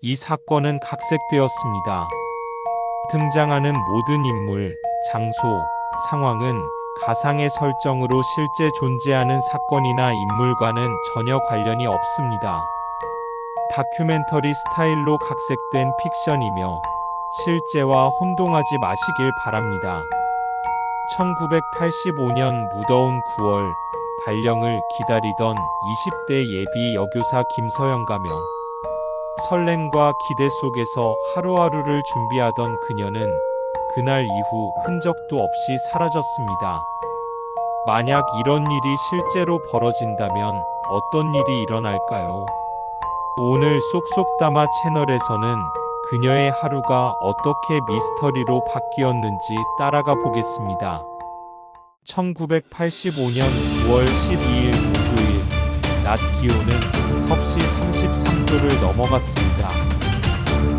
이 사건은 각색되었습니다. 등장하는 모든 인물, 장소, 상황은 가상의 설정으로 실제 존재하는 사건이나 인물과는 전혀 관련이 없습니다. 다큐멘터리 스타일로 각색된 픽션이며 실제와 혼동하지 마시길 바랍니다. 1985년 무더운 9월, 발령을 기다리던 20대 예비 여교사 김서영 가명. 설렘과 기대 속에서 하루하루를 준비하던 그녀는 그날 이후 흔적도 없이 사라졌습니다. 만약 이런 일이 실제로 벌어진다면 어떤 일이 일어날까요? 오늘 쏙쏙 담아 채널에서는 그녀의 하루가 어떻게 미스터리로 바뀌었는지 따라가 보겠습니다. 1985년 9월 12일 목요일, 낮 기온은 섭씨 33도를 넘어갔습니다.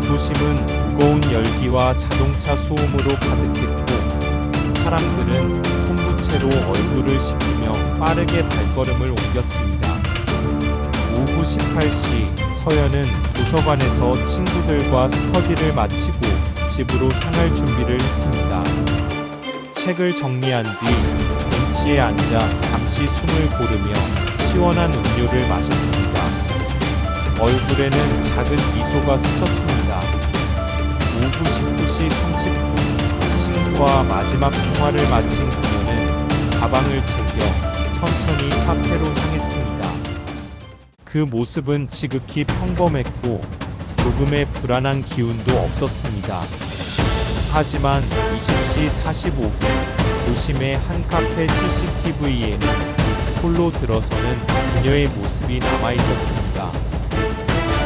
도심은 무거운 열기와 자동차 소음으로 가득했고 사람들은 손부채로 얼굴을 씻으며 빠르게 발걸음을 옮겼습니다. 오후 18시 서연은 도서관에서 친구들과 스터디를 마치고 집으로 향할 준비를 했습니다. 책을 정리한 뒤 벤치에 앉아 잠시 숨을 고르며 시원한 음료를 마셨습니다. 얼굴에는 작은 미소가 스쳤습니다. 오후 19시 30분 친구와 마지막 통화를 마친 그녀는 가방을 챙겨 천천히 카페로 향했습니다. 그 모습은 지극히 평범했고 조금의 불안한 기운도 없었습니다. 하지만 20시 45분 도심의 한 카페 CCTV에는 홀로 들어서는 그녀의 모습이 남아있었습니다.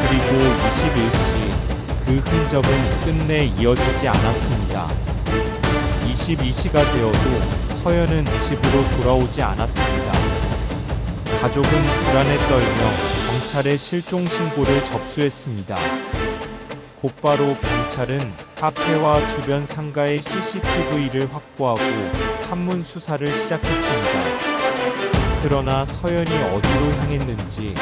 그리고 21시 그 흔적은 끝내 이어지지 않았습니다. 22시가 되어도 서연은 집으로 돌아오지 않았습니다. 가족은 불안에 떨며 경찰에 실종 신고를 접수했습니다. 곧바로 경찰은 카페와 주변 상가의 CCTV를 확보하고 한문 수사를 시작했습니다. 그러나 서연이 어디로 향했는지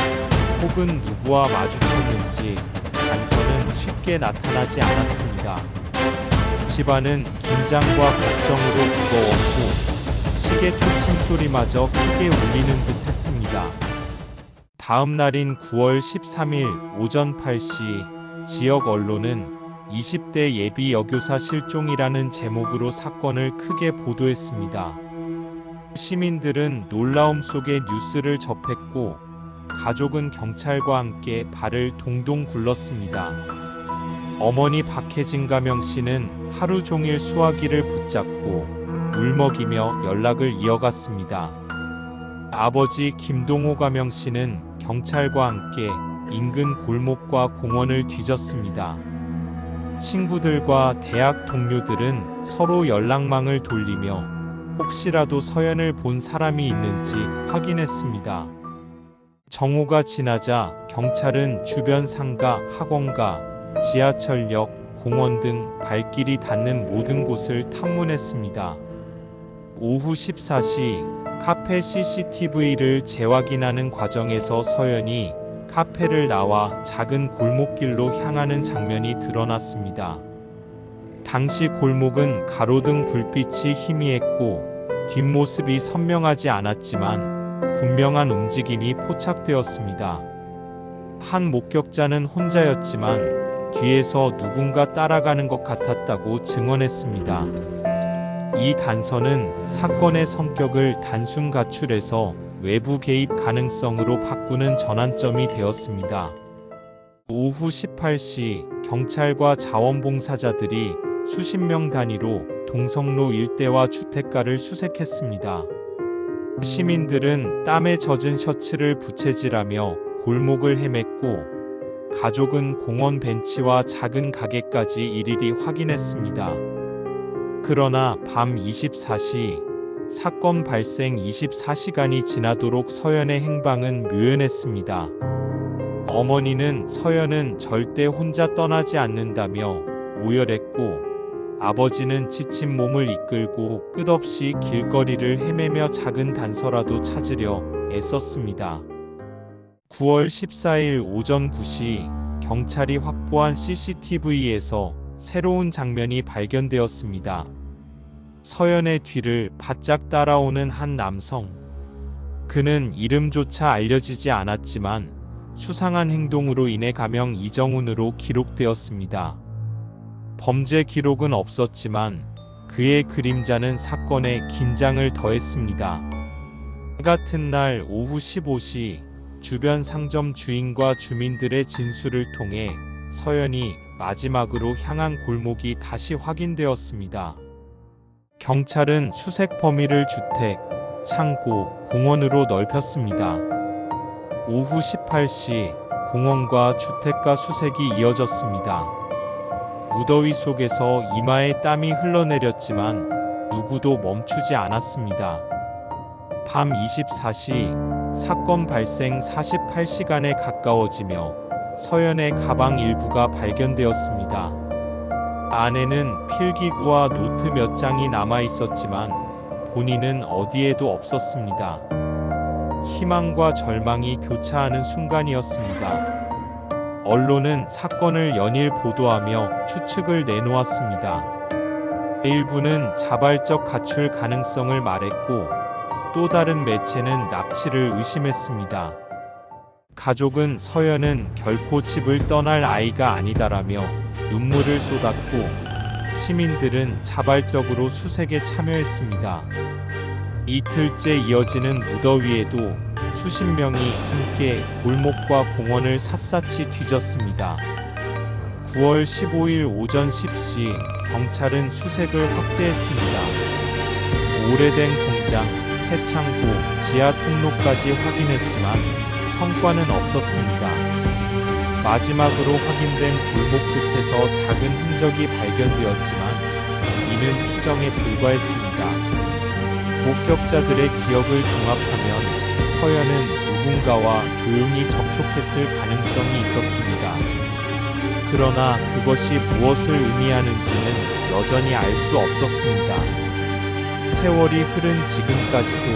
혹은 누구와 마주쳤는지 단서는 쉽게 나타나지 않았습니다. 집안은 긴장과 걱정으로 무거웠고 시계 초침 소리마저 크게 울리는 듯 했습니다. 다음 날인 9월 13일 오전 8시 지역 언론은 20대 예비 여교사 실종이라는 제목으로 사건을 크게 보도했습니다. 시민들은 놀라움 속에 뉴스를 접했고 가족은 경찰과 함께 발을 동동 굴렀습니다. 어머니 박혜진 가명 씨는 하루 종일 수화기를 붙잡고 울먹이며 연락을 이어갔습니다. 아버지 김동호 가명 씨는 경찰과 함께 인근 골목과 공원을 뒤졌습니다. 친구들과 대학 동료들은 서로 연락망을 돌리며 혹시라도 서연을 본 사람이 있는지 확인했습니다. 정오가 지나자 경찰은 주변 상가, 학원가, 지하철역, 공원 등 발길이 닿는 모든 곳을 탐문했습니다. 오후 14시 카페 CCTV를 재확인하는 과정에서 서연이 카페를 나와 작은 골목길로 향하는 장면이 드러났습니다. 당시 골목은 가로등 불빛이 희미했고 뒷모습이 선명하지 않았지만 분명한 움직임이 포착되었습니다. 한 목격자는 혼자였지만 뒤에서 누군가 따라가는 것 같았다고 증언했습니다. 이 단서는 사건의 성격을 단순 가출에서 외부 개입 가능성으로 바꾸는 전환점이 되었습니다. 오후 18시 경찰과 자원봉사자들이 수십 명 단위로 동성로 일대와 주택가를 수색했습니다. 시민들은 땀에 젖은 셔츠를 부채질하며 골목을 헤맸고 가족은 공원 벤치와 작은 가게까지 일일이 확인했습니다. 그러나 밤 24시 사건 발생 24시간이 지나도록 서연의 행방은 묘연했습니다. 어머니는 서연은 절대 혼자 떠나지 않는다며 오열했고 아버지는 지친 몸을 이끌고 끝없이 길거리를 헤매며 작은 단서라도 찾으려 애썼습니다. 9월 14일 오전 9시 경찰이 확보한 CCTV에서 새로운 장면이 발견되었습니다. 서연의 뒤를 바짝 따라오는 한 남성. 그는 이름조차 알려지지 않았지만 수상한 행동으로 인해 가명 이정훈으로 기록되었습니다. 범죄 기록은 없었지만 그의 그림자는 사건에 긴장을 더했습니다. 같은 날 오후 15시 주변 상점 주인과 주민들의 진술을 통해 서연이 마지막으로 향한 골목이 다시 확인되었습니다. 경찰은 수색 범위를 주택, 창고, 공원으로 넓혔습니다. 오후 18시 공원과 주택가 수색이 이어졌습니다. 무더위 속에서 이마에 땀이 흘러내렸지만 누구도 멈추지 않았습니다. 밤 24시 사건 발생 48시간에 가까워지며 서연의 가방 일부가 발견되었습니다. 안에는 필기구와 노트 몇 장이 남아 있었지만 본인은 어디에도 없었습니다. 희망과 절망이 교차하는 순간이었습니다. 언론은 사건을 연일 보도하며 추측을 내놓았습니다. 일부는 자발적 가출 가능성을 말했고 또 다른 매체는 납치를 의심했습니다. 가족은 서연은 결코 집을 떠날 아이가 아니다라며 눈물을 쏟았고 시민들은 자발적으로 수색에 참여했습니다. 이틀째 이어지는 무더위에도 수십 명이 함께 골목과 공원을 샅샅이 뒤졌습니다. 9월 15일 오전 10시 경찰은 수색을 확대했습니다. 오래된 공장, 폐창고, 지하 통로까지 확인했지만 성과는 없었습니다. 마지막으로 확인된 골목 끝에서 작은 흔적이 발견되었지만 이는 추정에 불과했습니다. 목격자들의 기억을 종합하면 서연은 누군가와 조용히 접촉했을 가능성이 있었습니다. 그러나 그것이 무엇을 의미하는지는 여전히 알 수 없었습니다. 세월이 흐른 지금까지도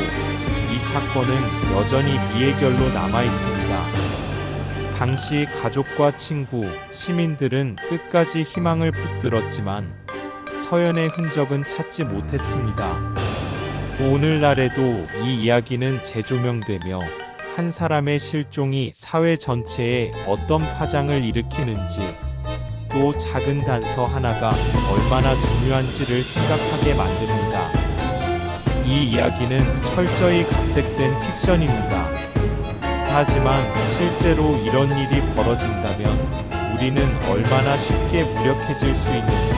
이 사건은 여전히 미해결로 남아 있습니다. 당시 가족과 친구, 시민들은 끝까지 희망을 붙들었지만 서연의 흔적은 찾지 못했습니다. 오늘날에도 이 이야기는 재조명되며 한 사람의 실종이 사회 전체에 어떤 파장을 일으키는지, 또 작은 단서 하나가 얼마나 중요한지를 생각하게 만듭니다. 이 이야기는 철저히 각색된 픽션입니다. 하지만 실제로 이런 일이 벌어진다면 우리는 얼마나 쉽게 무력해질 수 있는지,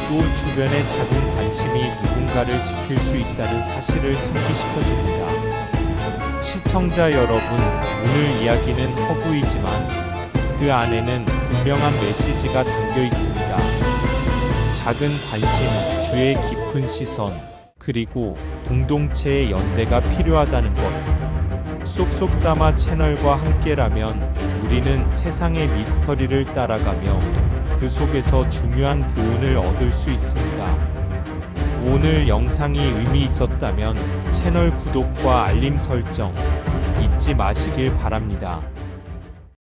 또 주변의 작은 관심이 누군가를 지킬 수 있다는 사실을 상기시켜줍니다. 시청자 여러분, 오늘 이야기는 허구이지만 그 안에는 분명한 메시지가 담겨 있습니다. 작은 관심, 주의 깊은 시선, 그리고 공동체의 연대가 필요하다는 것. 쏙쏙 담아 채널과 함께라면 우리는 세상의 미스터리를 따라가며 그 속에서 중요한 교훈을 얻을 수 있습니다. 오늘 영상이 의미 있었다면 채널 구독과 알림 설정 잊지 마시길 바랍니다.